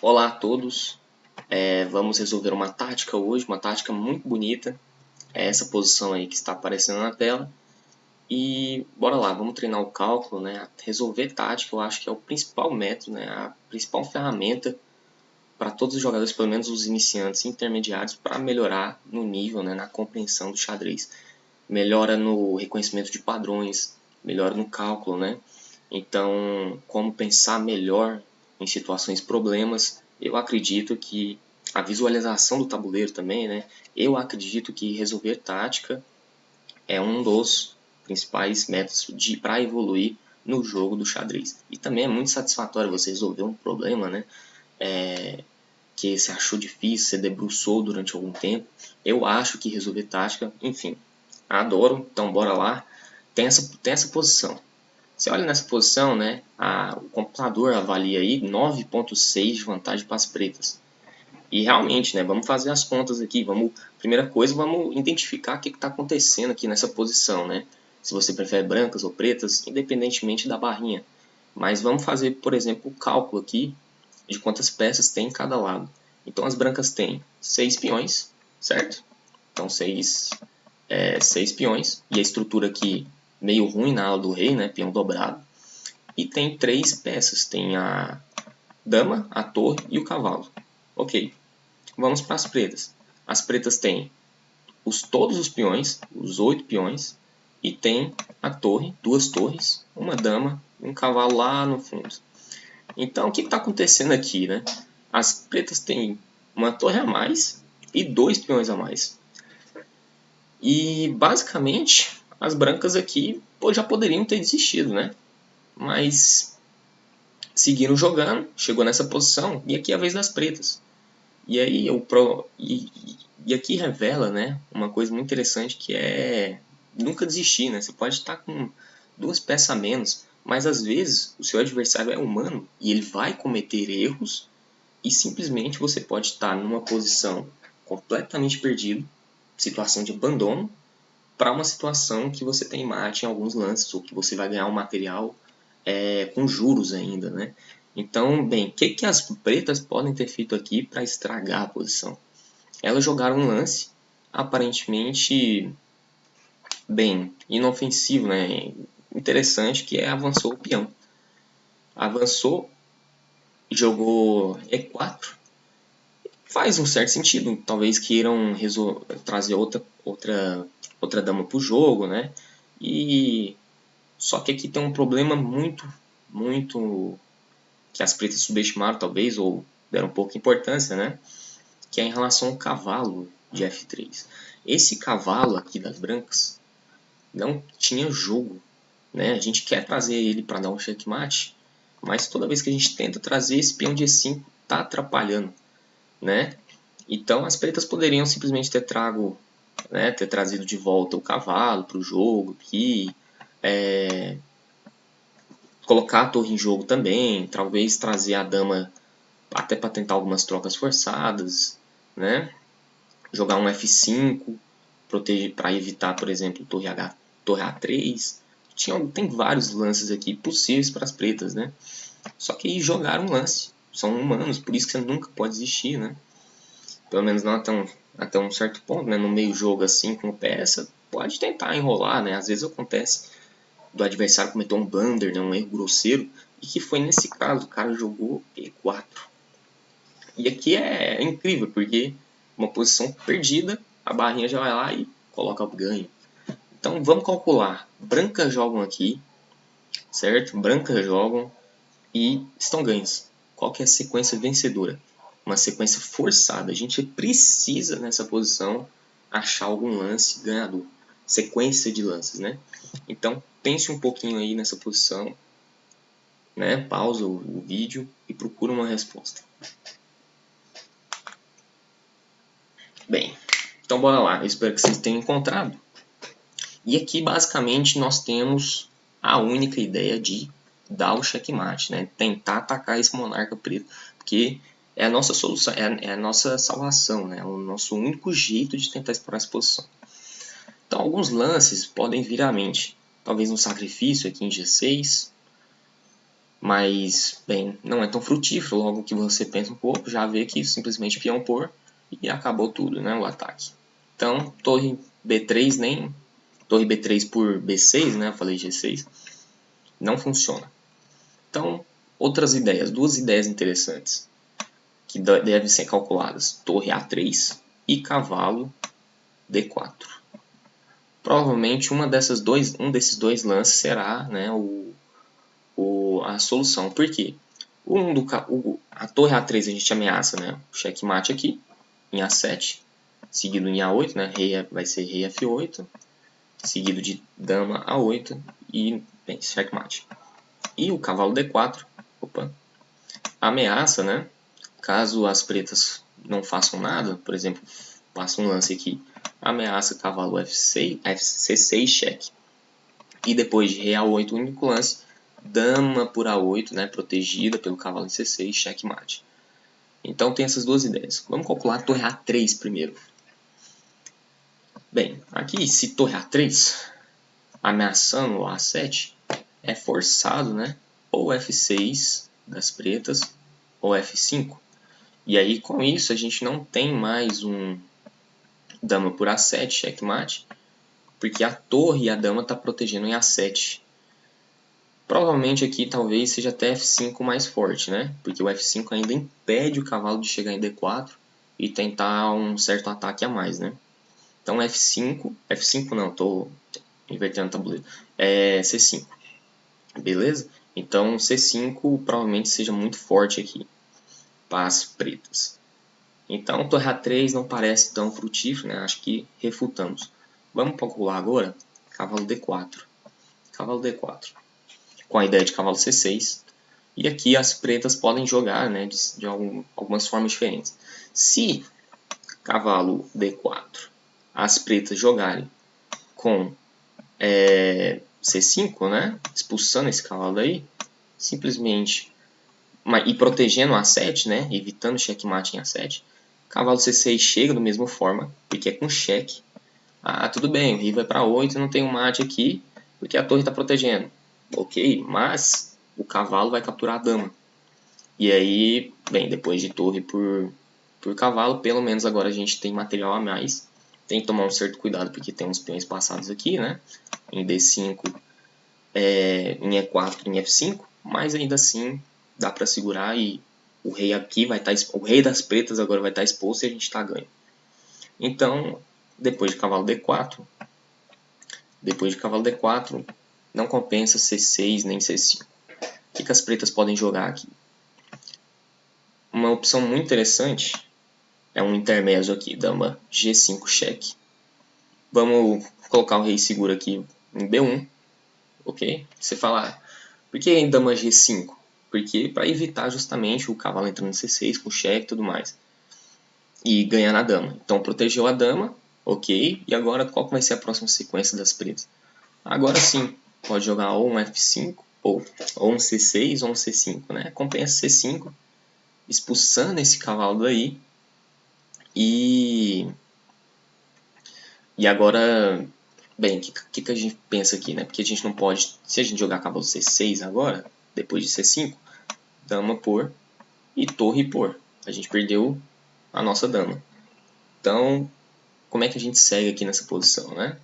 Olá a todos, vamos resolver uma tática hoje, uma tática muito bonita, é essa posição aí que está aparecendo na tela. E bora lá, vamos treinar o cálculo, né? Resolver tática eu acho que é o principal método, né? A principal ferramenta para todos os jogadores, pelo menos os iniciantes e intermediários, para melhorar no nível, né? Na compreensão do xadrez. Melhora no reconhecimento de padrões, melhora no cálculo, né? Então, como pensar melhor em situações problemas, eu acredito que a visualização do tabuleiro também, né? Eu acredito que resolver tática é um dos principais métodos para evoluir no jogo do xadrez. E também é muito satisfatório você resolver um problema, né? Que você achou difícil, você debruçou durante algum tempo. Eu acho que resolver tática, enfim, adoro. Então bora lá. Tem essa posição. Você olha nessa posição, né, o computador avalia aí 9,6 de vantagem para as pretas. E realmente, né, vamos fazer as contas aqui. Primeira coisa, vamos identificar o que está acontecendo aqui nessa posição, né? Se você prefere brancas ou pretas, independentemente da barrinha. Mas vamos fazer, por exemplo, o cálculo aqui de quantas peças tem em cada lado. Então as brancas têm 6 peões, certo? Então 6 peões. E a estrutura aqui meio ruim na ala do rei, né? Peão dobrado. E tem 3 peças. Tem a dama, a torre e o cavalo. Ok. Vamos para as pretas. As pretas têm todos os peões, os 8 peões. E tem a torre, 2 torres, uma dama e um cavalo lá no fundo. Então, o que está acontecendo aqui, né? As pretas têm uma torre a mais e 2 peões a mais. E, basicamente, as brancas aqui já poderiam ter desistido, né? Mas seguiram jogando, chegou nessa posição, e aqui é a vez das pretas. E aí e aqui revela, né, uma coisa muito interessante que é nunca desistir, né? Você pode estar com 2 peças a menos, mas às vezes o seu adversário é humano e ele vai cometer erros e simplesmente você pode estar numa posição completamente perdido, situação de abandono, para uma situação que você tem mate em alguns lances ou que você vai ganhar um material com juros ainda, né? Então, bem, o que as pretas podem ter feito aqui para estragar a posição? Elas jogaram um lance aparentemente bem inofensivo, né? Interessante, que avançou o peão. Avançou, jogou E4. Faz um certo sentido. Talvez queiram trazer outra dama para o jogo, né? E só que aqui tem um problema muito que as pretas subestimaram talvez ou deram pouca importância, né? Que é em relação ao cavalo de F3. Esse cavalo aqui das brancas não tinha jogo, né? A gente quer trazer ele para dar um checkmate, mas toda vez que a gente tenta trazer esse peão de E5 tá atrapalhando, né? Então as pretas poderiam simplesmente ter trazido de volta o cavalo para o jogo aqui, colocar a torre em jogo também, talvez trazer a dama até para tentar algumas trocas forçadas, né? Jogar um F5 para evitar, por exemplo, torre A3. Tem vários lances aqui possíveis para as pretas, né? Só que aí jogaram um lance. São humanos, por isso que você nunca pode desistir, né? Pelo menos não até um certo ponto, né? No meio jogo assim, com peça, pode tentar enrolar, né? Às vezes acontece do adversário cometer um blunder, né? Um erro grosseiro, e que foi nesse caso, o cara jogou E4. E aqui é incrível, porque uma posição perdida, a barrinha já vai lá e coloca o ganho. Então vamos calcular. Brancas jogam aqui, certo? Brancas jogam e estão ganhas. Qual que é a sequência vencedora? Uma sequência forçada. A gente precisa nessa posição achar algum lance ganhador. Sequência de lances, né? Então pense um pouquinho aí nessa posição, né? Pausa o vídeo e procura uma resposta. Bem, então bora lá. Eu espero que vocês tenham encontrado. E aqui basicamente nós temos a única ideia de dar o checkmate, né? Tentar atacar esse monarca preto, porque é a nossa solução, é a nossa salvação, né? É o nosso único jeito de tentar explorar essa posição. Então alguns lances podem vir à mente. Talvez um sacrifício aqui em G6, Mas, bem, não é tão frutífero. Logo que você pensa um pouco, já vê que simplesmente peão por e acabou tudo, né, o ataque. Então, torre B3 nem... Torre B3 por B6, né, eu falei G6, não funciona. Então, outras ideias, duas ideias interessantes que devem ser calculadas. Torre A3 e cavalo D4. Provavelmente um desses dois lances será, né, a solução. Por quê? A torre A3 a gente ameaça, né, o checkmate aqui, em A7, seguido em A8, né, vai ser rei F8, seguido de dama A8 e bem, checkmate. E o cavalo D4, opa, ameaça, né, caso as pretas não façam nada, por exemplo, passa um lance aqui, ameaça cavalo F6, C6, cheque. E depois de rei A8, o único lance, dama por A8, né, protegida pelo cavalo em C6, checkmate. Então tem essas duas ideias. Vamos calcular a torre A3 primeiro. Bem, aqui se torre A3, ameaçando o A7, é forçado, né, ou F6 das pretas, ou F5. E aí com isso a gente não tem mais um dama por A7, checkmate, porque a torre e a dama está protegendo em A7. Provavelmente aqui talvez seja até F5 mais forte, né? Porque o F5 ainda impede o cavalo de chegar em D4 e tentar um certo ataque a mais, né? Então F5 não, estou invertendo o tabuleiro, é C5, beleza? Então C5 provavelmente seja muito forte aqui para as pretas. Então torre A3 não parece tão frutífero, né? Acho que refutamos. Vamos calcular agora cavalo D4. Cavalo D4. Com a ideia de cavalo C6. E aqui as pretas podem jogar, né, de algumas formas diferentes. Se cavalo D4 as pretas jogarem com C5, né, expulsando esse cavalo daí, simplesmente e protegendo a A7, né, evitando checkmate em A7, cavalo C6 chega da mesma forma, porque é com cheque. Ah, tudo bem, o rei vai para 8, não tem um mate aqui, porque a torre está protegendo. Ok, mas o cavalo vai capturar a dama. E aí, bem, depois de torre por cavalo, pelo menos agora a gente tem material a mais. Tem que tomar um certo cuidado, porque tem uns peões passados aqui, né? Em D5, em E4, em F5, mas ainda assim dá para segurar e o rei aqui vai estar, o rei das pretas agora vai estar exposto e a gente está ganho. Então, depois de cavalo D4, não compensa C6 nem C5. O que as pretas podem jogar aqui? Uma opção muito interessante é um intermédio aqui, dama G5 cheque. Vamos colocar o rei seguro aqui em B1, ok? Você fala, por que em dama G5? Porque para evitar justamente o cavalo entrando em C6 com cheque e tudo mais. E ganhar na dama. Então protegeu a dama, ok? E agora qual vai ser a próxima sequência das pretas? Agora sim, pode jogar ou um F5, ou um C6 ou um C5, né? Compensa C5, expulsando esse cavalo daí. E agora, bem, o que a gente pensa aqui, né? Porque a gente não pode, se a gente jogar cavalo C6 agora, depois de C5, dama por e torre por. A gente perdeu a nossa dama. Então, como é que a gente segue aqui nessa posição, né?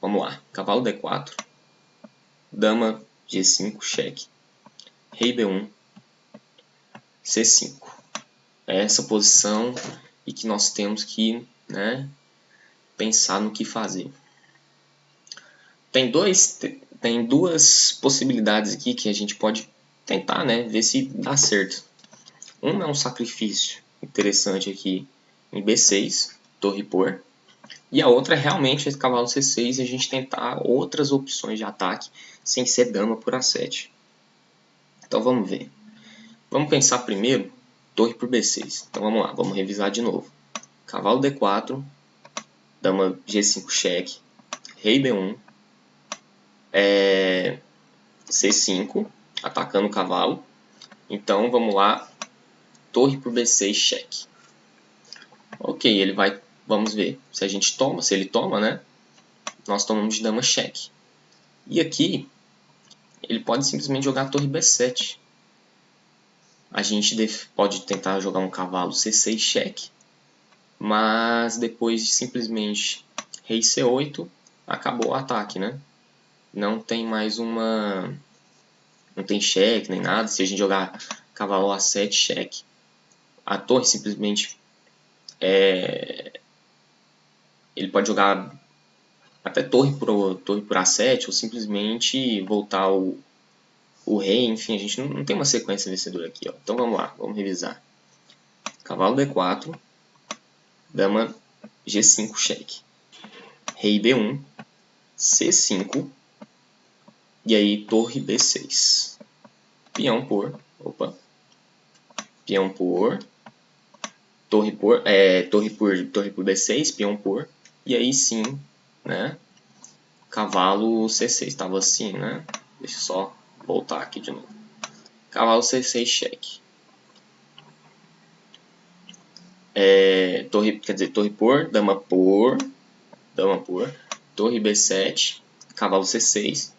Vamos lá, cavalo D4, dama G5, cheque, rei B1, C5. É essa posição e que nós temos que, né, pensar no que fazer. Tem duas possibilidades aqui que a gente pode tentar, né, ver se dá certo. Uma é um sacrifício interessante aqui em B6, torre por, e a outra é realmente esse cavalo C6 e a gente tentar outras opções de ataque sem ser dama por A7. Então vamos ver. Vamos pensar primeiro torre por B6. Então vamos lá, vamos revisar de novo. Cavalo D4, dama G5 cheque, rei B1, C5, atacando o cavalo. Então vamos lá, torre por B6 cheque. Ok, ele vai, vamos ver se a gente toma, se ele toma, né? Nós tomamos de dama cheque. E aqui ele pode simplesmente jogar a torre B7. A gente pode tentar jogar um cavalo C6 cheque, mas depois de simplesmente rei C8, acabou o ataque, né? Não tem mais uma... não tem cheque nem nada. Se a gente jogar cavalo A7 cheque, a torre simplesmente... ele pode jogar até torre por A7 ou simplesmente voltar o rei. Enfim, a gente não tem uma sequência vencedora aqui, ó. Então vamos lá, vamos revisar. Cavalo D4, dama G5 cheque, rei B1, C5, e aí torre B6. Peão por, peão por, torre por B6, peão por, e aí sim, né? Cavalo C6, estava assim, né? Deixa eu só voltar aqui de novo. Cavalo C6 cheque. Torre por, dama por, torre B7, cavalo C6,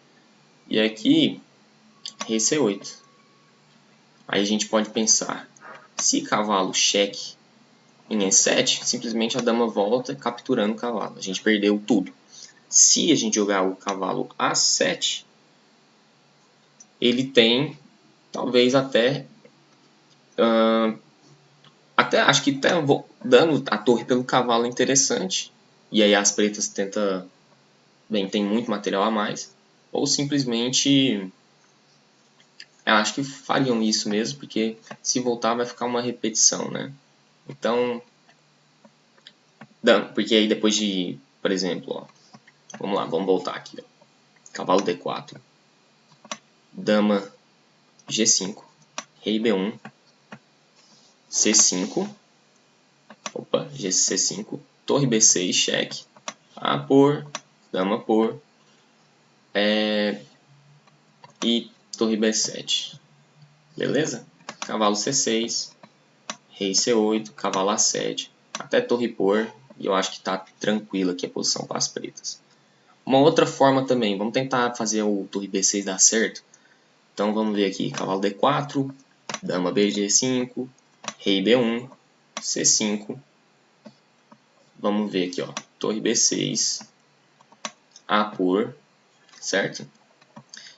e aqui rei C8. Aí a gente pode pensar, se cavalo cheque em E7, simplesmente a dama volta capturando o cavalo. A gente perdeu tudo. Se a gente jogar o cavalo A7, ele tem talvez até acho que até dando a torre pelo cavalo é interessante. E aí as pretas tentam... bem, tem muito material a mais. Ou simplesmente... eu acho que fariam isso mesmo, porque se voltar vai ficar uma repetição, né? Então... porque aí depois de... por exemplo, ó, vamos lá, vamos voltar aqui. Ó. Cavalo D4. Dama G5. Rei B1. C5. Opa, C5. Torre B6, cheque. A por, dama por. E torre B7. Beleza? Cavalo C6. Rei C8. Cavalo A7. Até torre por. E eu acho que está tranquila aqui a posição para as pretas. Uma outra forma também. Vamos tentar fazer o torre B6 dar certo. Então vamos ver aqui. Cavalo D4. Dama BG5. Rei B1. C5. Vamos ver aqui, ó. Torre B6. A por. Certo?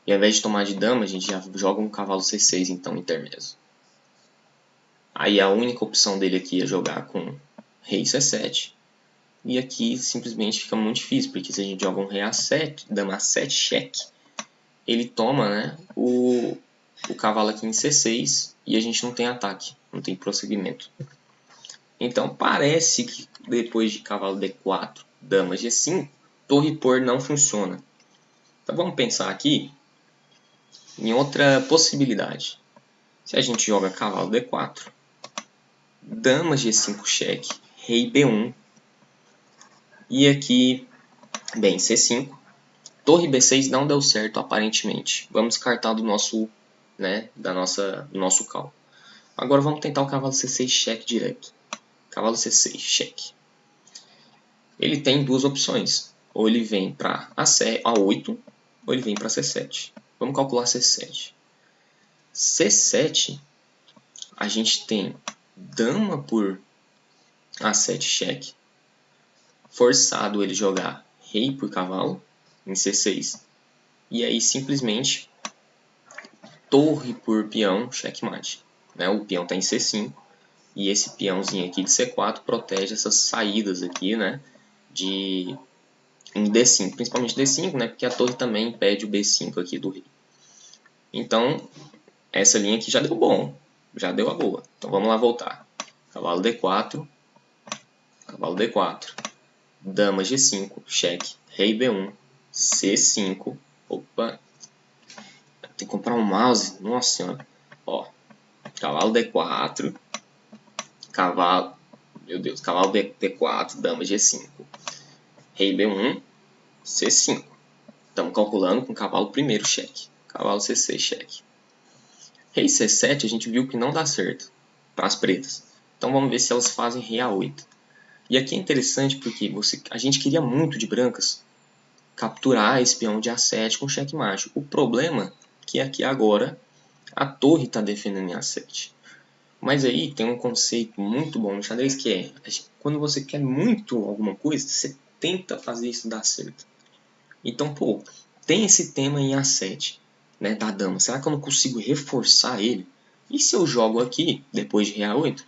E ao invés de tomar de dama, a gente já joga um cavalo C6, então, intermezzo. Aí a única opção dele aqui é jogar com rei C7. E aqui simplesmente fica muito difícil, porque se a gente joga um rei A7, dama A7, cheque, ele toma, né, o cavalo aqui em C6 e a gente não tem ataque, não tem prosseguimento. Então parece que depois de cavalo D4, dama G5, torre por não funciona. Então vamos pensar aqui em outra possibilidade. Se a gente joga cavalo D4, dama G5 cheque, rei B1, e aqui, bem, C5, torre B6 não deu certo aparentemente. Vamos descartar do nosso, né, do nosso cálculo. Agora vamos tentar o cavalo C6 cheque direto. Cavalo C6 cheque. Ele tem duas opções. Ou ele vem para A8, ou ele vem para C7. Vamos calcular C7. C7, a gente tem dama por A7 cheque. Forçado ele jogar rei por cavalo em C6. E aí simplesmente torre por peão, checkmate. Né? O peão está em C5. E esse peãozinho aqui de C4 protege essas saídas aqui, né? Em D5, principalmente D5, né? Porque a torre também impede o B5 aqui do rei. Então, essa linha aqui já deu bom. Já deu a boa. Então vamos lá voltar. Cavalo D4. Cavalo D4. Dama G5. Cheque. Rei B1. C5. Opa. Tem que comprar um mouse. Nossa senhora. Ó. Cavalo D4. Cavalo. Meu Deus. Cavalo D4. Dama G5. Rei B1. C5. Estamos calculando com cavalo primeiro cheque. Cavalo C6 cheque. Rei C7 a gente viu que não dá certo para as pretas. Então vamos ver se elas fazem rei A8. E aqui é interessante porque a gente queria muito de brancas capturar esse peão de A7 com checkmate. O problema que aqui agora a torre está defendendo em A7. Mas aí tem um conceito muito bom no xadrez que é, quando você quer muito alguma coisa, você tenta fazer isso dar certo. Então, pô, tem esse tema em A7, né, da dama. Será que eu não consigo reforçar ele? E se eu jogo aqui, depois de rei A8,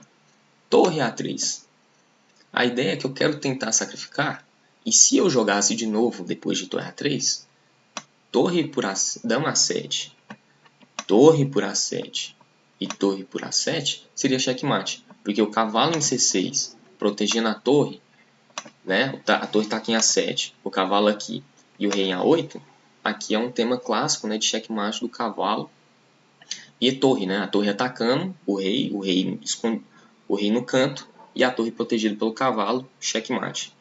torre A3? A ideia é que eu quero tentar sacrificar, e se eu jogasse de novo depois de torre A3, torre por dama A7, torre por A7 e torre por A7 seria checkmate, porque o cavalo em C6 protegendo a torre, né? A torre está aqui em A7, o cavalo aqui e o rei em A8, aqui é um tema clássico, né, de checkmate do cavalo e torre, né? A torre atacando o rei no canto e a torre protegida pelo cavalo, checkmate.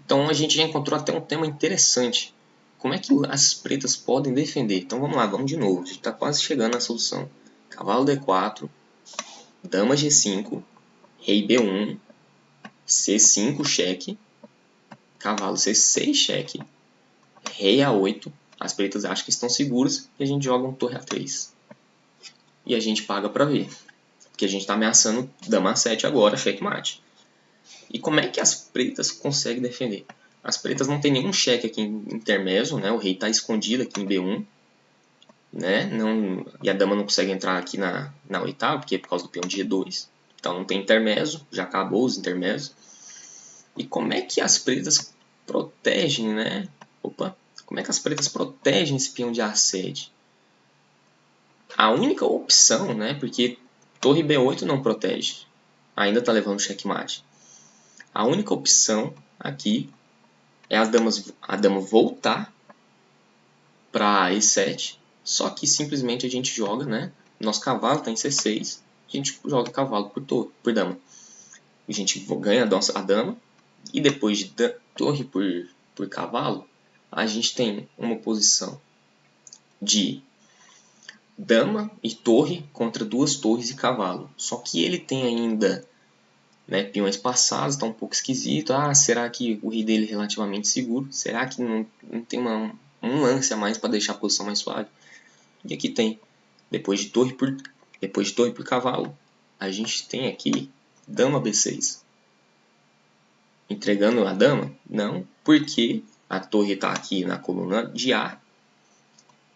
Então a gente já encontrou até um tema interessante. Como é que as pretas podem defender? Então vamos lá, vamos de novo. A gente está quase chegando na solução. Cavalo D4, dama G5, rei B1, C5 cheque, cavalo C6 cheque, rei A8. As pretas acham que estão seguras e a gente joga um torre A3. E a gente paga para ver. Porque a gente está ameaçando dama A7 agora, checkmate. E como é que as pretas conseguem defender? As pretas não tem nenhum cheque aqui em intermezzo, né? O rei está escondido aqui em B1, né? Não, e a dama não consegue entrar aqui na oitava, porque é por causa do peão de G2. Então não tem intermezzo, já acabou os intermezzos. E como é que as pretas protegem, né? Opa! Como é que as pretas protegem esse peão de A7? A única opção, né? Porque torre B8 não protege. Ainda está levando checkmate. A única opção aqui é a dama voltar para E7, só que simplesmente a gente joga, né? Nosso cavalo está em C6, a gente joga cavalo por dama. A gente ganha a dama, e depois de torre por cavalo, a gente tem uma posição de dama e torre contra duas torres e cavalo. Só que ele tem ainda, né, peões passados, está um pouco esquisito. Ah, será que o rei dele é relativamente seguro? Será que não tem um lance a mais para deixar a posição mais suave? E aqui tem, depois de torre por cavalo, a gente tem aqui dama B6. Entregando a dama? Não, porque a torre está aqui na coluna de A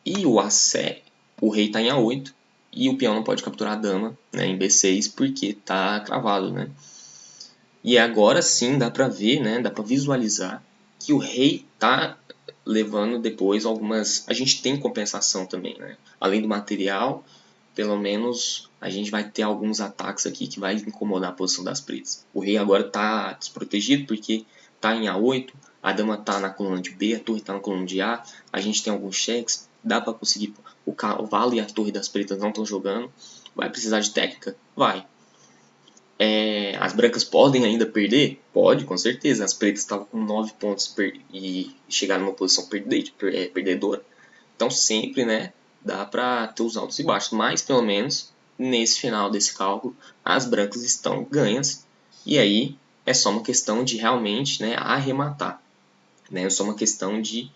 e o rei está em A8 e o peão não pode capturar a dama, né, em B6 porque está cravado, né? E agora sim dá para ver, né, dá para visualizar que o rei está levando depois algumas... A gente tem compensação também, né? Além do material, pelo menos a gente vai ter alguns ataques aqui que vai incomodar a posição das pretas. O rei agora está desprotegido porque está em A8, a dama está na coluna de B, a torre está na coluna de A, a gente tem alguns cheques, dá para conseguir... O cavalo e a torre das pretas não estão jogando. Vai precisar de técnica? Vai. As brancas podem ainda perder? Pode, com certeza. As pretas estavam com 9 pontos e chegaram numa posição perdedora. Então sempre, né, dá para ter os altos e baixos. Mas pelo menos nesse final desse cálculo as brancas estão ganhas. E aí é só uma questão de realmente, né, arrematar. Né? É só uma questão de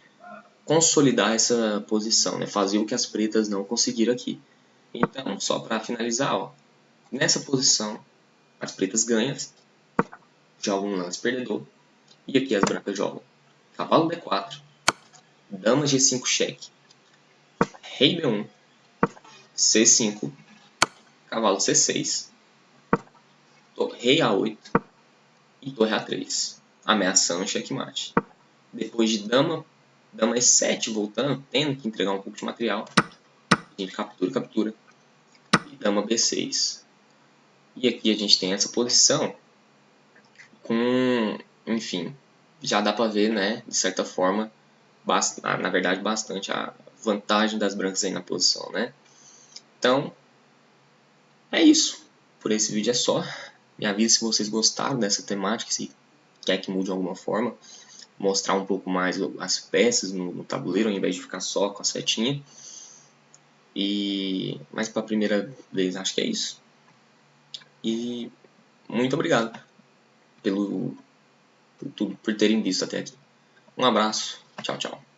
consolidar essa posição, né? Fazer o que as pretas não conseguiram aqui. Então, só para finalizar, ó, nessa posição as pretas ganham, jogam um lance perdedor. E aqui as brancas jogam cavalo D4, dama G5 cheque, rei B1, C5, cavalo C6, rei A8 e torre A3, ameaçando checkmate. Depois de dama E7 voltando, tendo que entregar um pouco de material, a gente captura, e dama B6. E aqui a gente tem essa posição com, enfim, já dá para ver, né, de certa forma, na verdade bastante a vantagem das brancas aí na posição, né? Então, é isso. Por esse vídeo é só. Me avise se vocês gostaram dessa temática, se quer que mude de alguma forma. Mostrar um pouco mais as peças no tabuleiro, ao invés de ficar só com a setinha. Mas para a primeira vez, acho que é isso. E muito obrigado por terem visto até aqui. Um abraço. Tchau, tchau.